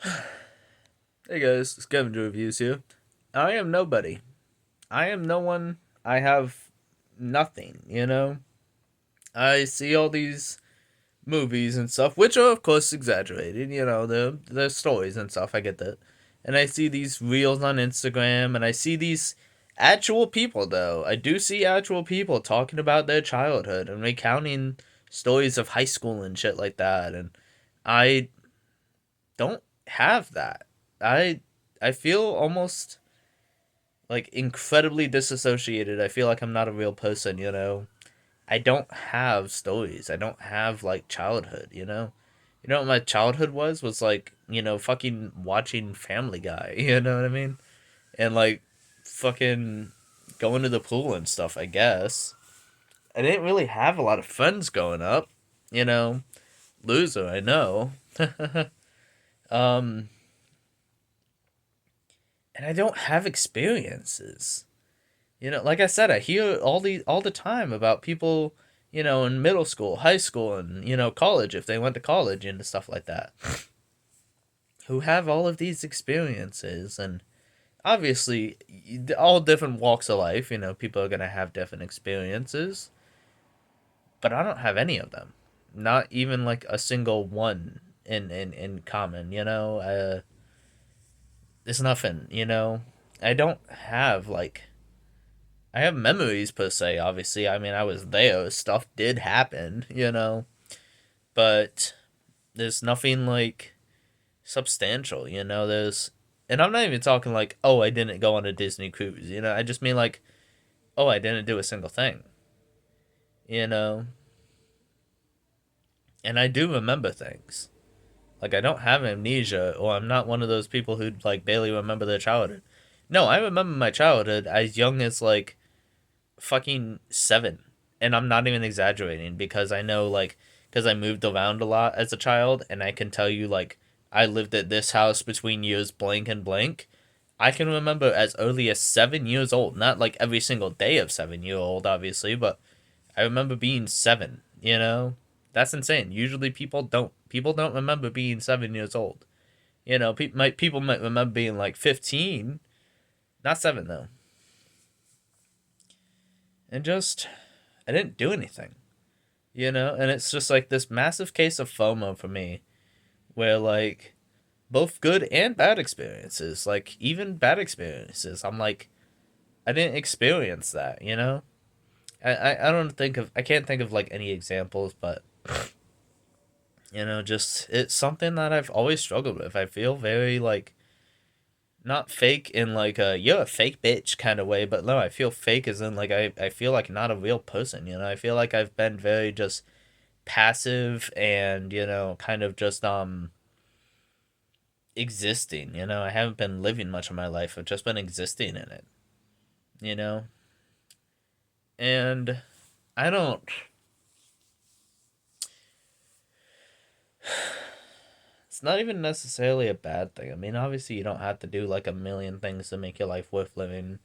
Hey guys, Scavenger Reviews here. I am nobody. I am no one. I have nothing, you know? I see all these movies and stuff, which are of course exaggerated, the stories and stuff, I get that. And I see these reels on Instagram and I see these actual people though. I do see actual people talking about their childhood and recounting stories of high school and shit like that, and I don't have that. I I feel almost like incredibly disassociated. I feel like I'm not a real person. I don't have stories. I don't have like childhood, you know? You know what my childhood was like, fucking watching Family Guy, you know what I mean? And like fucking going to the pool and stuff, I guess. I didn't really have a lot of friends growing up, you know. Loser, I know. um and I don't have experiences. Like I said, I hear all the time about people, in middle school, high school, and college if they went to college and stuff like that, who have all of these experiences, and obviously, all different walks of life. People are gonna have different experiences, but I don't have any of them. Not even like a single one in common. There's nothing. I don't have like I have memories per se, obviously. I mean, I was there. Stuff did happen, but there's nothing like substantial, and I'm not even talking like, oh, I didn't go on a Disney cruise, I just mean like, oh, I didn't do a single thing, you know? And I do remember things. Like, I don't have amnesia, or I'm not one of those people who, like, barely remember their childhood. No, I remember my childhood as young as, like, fucking 7, and I'm not even exaggerating because I know like because I moved around a lot as a child, and I can tell you like I lived at this house between years blank and blank. I can remember as early as 7 years old, not like every single day of 7 year old, obviously, but I remember being 7. That's insane. Usually people don't remember being 7 years old. People might remember being like 15, not 7 though, and just I didn't do anything. And it's just like this massive case of FOMO for me, where like both good and bad experiences, like even bad experiences, I'm like, I didn't experience that. I don't think of, I can't think of like any examples, but just it's something that I've always struggled with. I feel very like not fake in like a you're a fake bitch kind of way, but no, I feel fake as in like I feel like not a real person. I feel like I've been very just passive and kind of just existing. I haven't been living much of my life. I've just been existing in it. you know and I don't it's not even necessarily a bad thing. I mean, obviously you don't have to do like a million things to make your life worth living.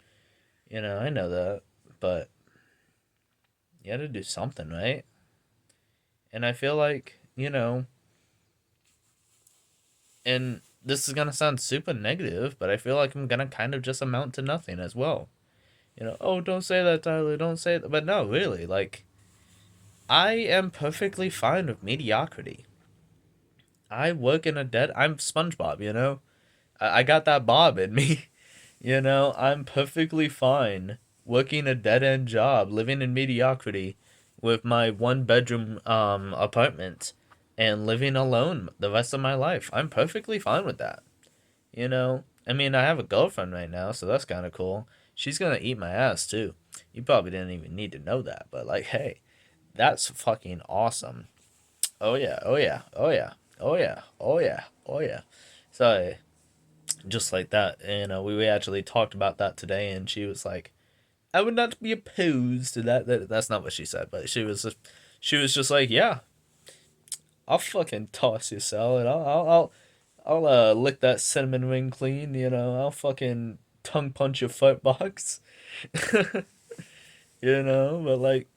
I know that, but you got to do something, right? And I feel like, and this is going to sound super negative, but I feel like I'm going to kind of just amount to nothing as well. Oh, don't say that, Tyler. Don't say that. But no, really, like, I am perfectly fine with mediocrity. I work in a dead. I'm SpongeBob, I got that Bob in me. I'm perfectly fine working a dead end job, living in mediocrity with my one bedroom apartment and living alone the rest of my life. I'm perfectly fine with that. I mean, I have a girlfriend right now, so that's kind of cool. She's gonna eat my ass too. You probably didn't even need to know that, but like, hey, that's fucking awesome. Oh yeah, oh yeah, oh yeah, oh yeah, oh yeah, oh yeah. So just like that, we actually talked about that today, and she was like, "I would not be opposed to that." That's not what she said, but she was just like, "Yeah, I'll fucking toss your salad. I'll lick that cinnamon ring clean. I'll fucking tongue punch your foot box." But like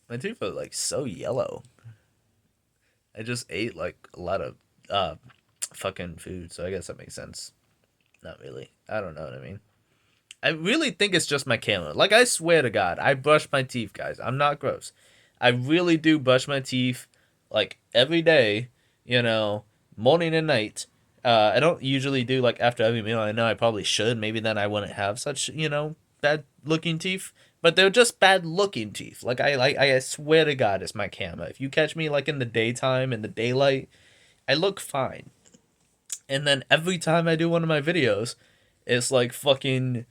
my teeth are like so yellow. I just ate like a lot of uh fucking food, so I guess that makes sense. Not really. I don't know what I mean. I really think it's just my camera. Like, I swear to God, I brush my teeth, guys. I'm not gross. I really do brush my teeth, like, every day, you know, morning and night. I don't usually do, like, after every meal. I know I probably should. Maybe then I wouldn't have such, bad looking teeth. But they're just bad looking teeth. Like, I swear to God, it's my camera. If you catch me, like, in the daytime, in the daylight, I look fine. And then every time I do one of my videos, it's like fucking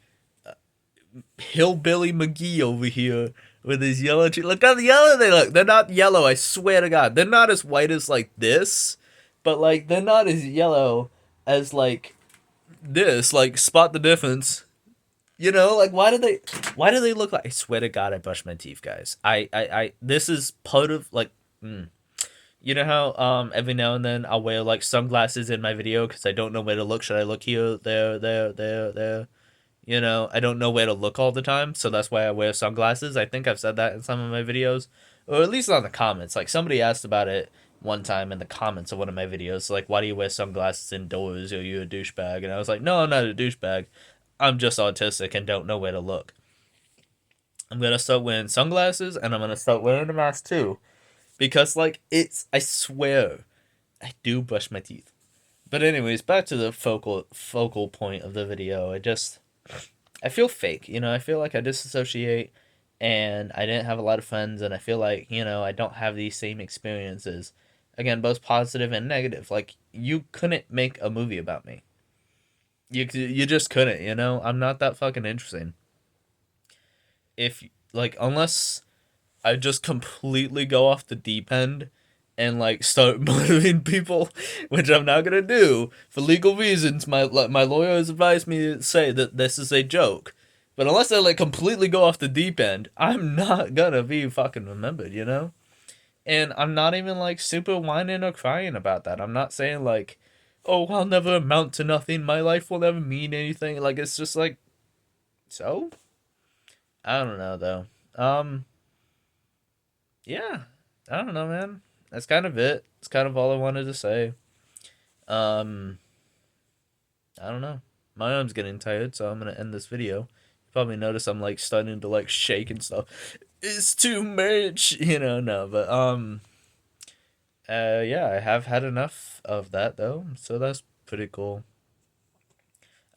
Hillbilly McGee over here with his yellow teeth. Look how yellow they look. They're not yellow, I swear to God. They're not as white as like this, but like they're not as yellow as like this. Like, spot the difference. Like, why do they look like? I swear to God, I brush my teeth, guys. This is part of like. You know how every now and then I'll wear like sunglasses in my video because I don't know where to look. Should I look here, there? I don't know where to look all the time, so that's why I wear sunglasses. I think I've said that in some of my videos, or at least on the comments. Like, somebody asked about it one time in the comments of one of my videos, like, why do you wear sunglasses indoors? Are you a douchebag? And I was like, no, I'm not a douchebag. I'm just autistic and don't know where to look. I'm gonna start wearing sunglasses, and I'm gonna start wearing a mask too, because like I swear, I do brush my teeth. But anyways, back to the focal point of the video. I feel fake. I feel like I disassociate, and I didn't have a lot of friends, and I feel like I don't have these same experiences. Again, both positive and negative. Like, you couldn't make a movie about me. You just couldn't. I'm not that fucking interesting. If like unless I just completely go off the deep end and like start murdering people, which I'm not gonna do for legal reasons. My lawyer has advised me to say that this is a joke. But unless I like completely go off the deep end, I'm not gonna be fucking remembered. And I'm not even like super whining or crying about that. I'm not saying like, oh, I'll never amount to nothing. My life will never mean anything. Like, it's just like, so I don't know though. Yeah, I don't know, man. That's kind of it. It's kind of all I wanted to say. Um, I don't know. My arm's getting tired, so I'm gonna end this video. You probably notice I'm like starting to like shake and stuff. It's too much, no, but yeah, I have had enough of that though, so that's pretty cool.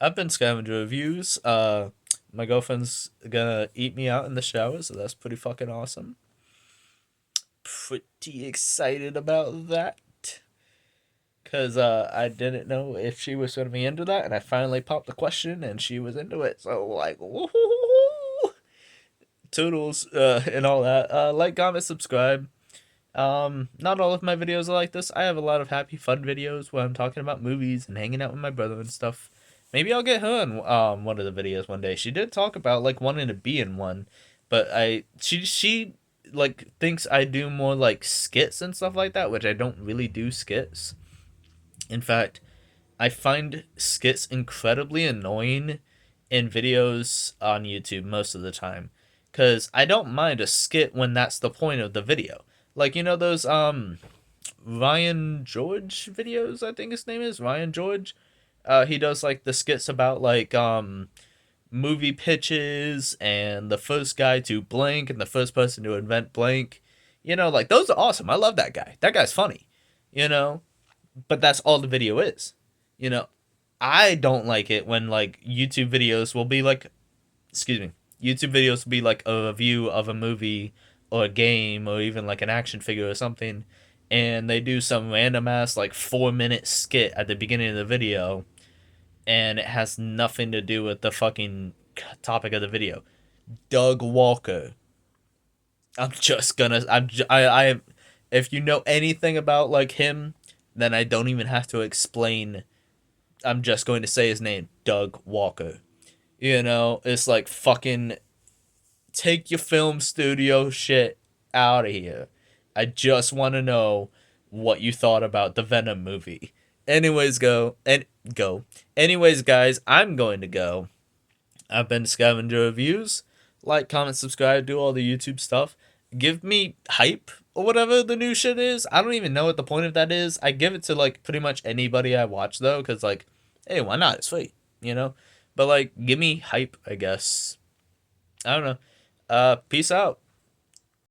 I've been Scavenger Reviews. My girlfriend's gonna eat me out in the shower, so that's pretty fucking awesome. Pretty excited about that. Because I didn't know if she was going to be into that, and I finally popped the question, and she was into it. So, like, woohoo! Toodles, and all that. Like, comment, subscribe. Not all of my videos are like this. I have a lot of happy, fun videos where I'm talking about movies and hanging out with my brother and stuff. Maybe I'll get her in one of the videos one day. She did talk about like wanting to be in one, but she like thinks I do more like skits and stuff like that, which I don't really do skits. In fact, I find skits incredibly annoying in videos on YouTube most of the time, cuz I don't mind a skit when that's the point of the video. Like, those Ryan George videos, I think his name is Ryan George. He does like the skits about like movie pitches and the first guy to blank and the first person to invent blank. Like, those are awesome. I love that guy. That guy's funny. You know, but that's all the video is. You know, I don't like it when like YouTube videos will be like, excuse me, YouTube videos will be like a review of a movie or a game or even like an action figure or something, and they do some random ass like 4 minute skit at the beginning of the video, and it has nothing to do with the fucking topic of the video. Doug Walker. I'm just gonna I if you know anything about like him, then I don't even have to explain. I'm just going to say his name, Doug Walker. It's like fucking take your film studio shit out of here. I just want to know what you thought about the Venom movie. Anyways, go. Anyways, guys, I'm going to go. I've been Scavenger Reviews. Like, comment, subscribe, do all the YouTube stuff. Give me hype or whatever the new shit is. I don't even know what the point of that is. I give it to like pretty much anybody I watch though, because like, hey, why not? It's free, you know. But like, give me hype, I guess. I don't know. Peace out.